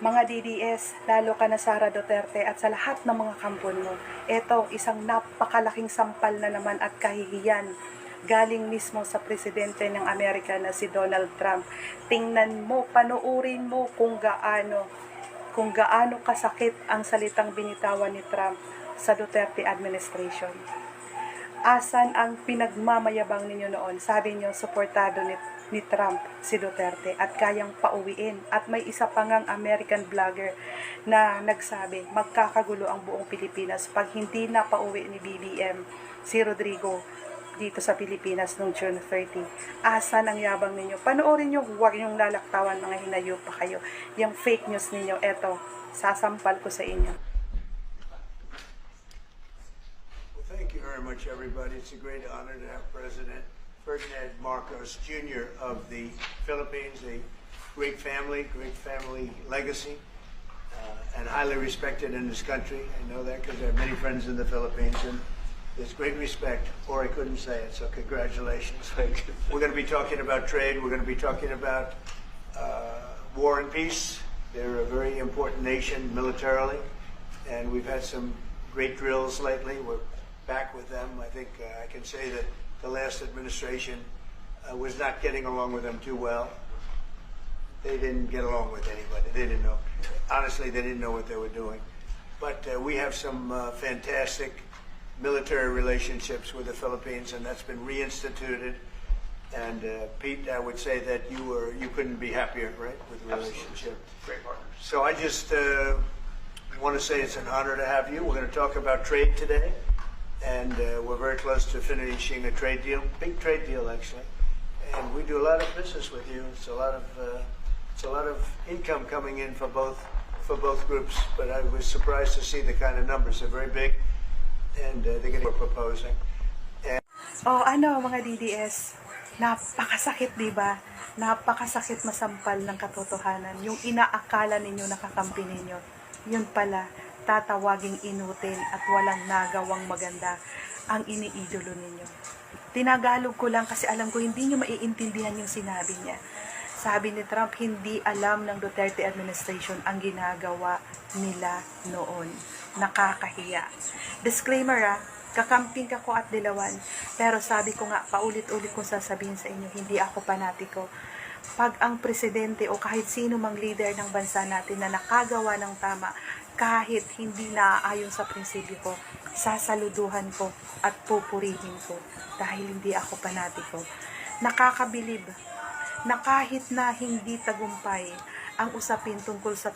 Mga DDS, lalo ka na Sara Duterte at sa lahat ng mga kampon mo. Ito, isang napakalaking sampal na naman at kahihiyan galing mismo sa presidente ng Amerika na si Donald Trump. Tingnan mo, panoorin mo kung gaano kasakit ang salitang binitawan ni Trump sa Duterte administration. Asan ang pinagmamayabang ninyo noon? Sabi niyo, suportado ni Trump si Duterte at kayang pauwiin. At may isa pa ngang American vlogger na nagsabi, magkakagulo ang buong Pilipinas pag hindi na pauwi ni BBM si Rodrigo dito sa Pilipinas noong June 30. Asan ang yabang ninyo? Panoorin nyo, huwag yung lalaktawan, mga hinayo pa kayo. Yung fake news ninyo, eto, sasampal ko sa inyo. Thank you very much, everybody. It's a great honor to have President Ferdinand Marcos Jr. of the Philippines, a great family legacy, and highly respected in this country. I know that because I have many friends in the Philippines, and there's great respect, or I couldn't say it, so congratulations. We're going to be talking about trade. We're going to be talking about war and peace. They're a very important nation militarily, and we've had some great drills lately. We're back with them. I think I can say that the last administration was not getting along with them too well. They didn't get along with anybody. They didn't know. Honestly, they didn't know what they were doing. But we have some fantastic military relationships with the Philippines, and that's been reinstituted. And Pete, I would say that you couldn't be happier, right, with the relationship. Great partners. So I just want to say it's an honor to have you. We're going to talk about trade today. And we're very close to finishing a trade deal, big trade deal actually. And we do a lot of business with you. It's a lot of income coming in for both groups. But I was surprised to see the kind of numbers. They're very big, and they're going to be proposing. And Mga DDS, napakasakit, di ba? Napakasakit masampal ng katotohanan. Yung inaakala ninyo nakakampi ninyo, yun pala tatawaging inutil at walang nagawang maganda ang iniidolo ninyo. Tinagalog ko lang kasi alam ko hindi nyo maiintindihan yung sinabi niya. Sabi ni Trump, hindi alam ng Duterte administration ang ginagawa nila noon. Nakakahiya. Disclaimer kakamping ako at dilawan. Pero sabi ko nga, paulit-ulit kong sasabihin sa inyo, hindi ako panatiko. Pag ang presidente o kahit sino mang leader ng bansa natin na nakagawa ng tama, kahit hindi naaayon sa prinsipyo ko, sasaluduhan ko at pupurihin ko dahil hindi ako panatiko. Nakakabilib na kahit na hindi tagumpay ang usapin tungkol sa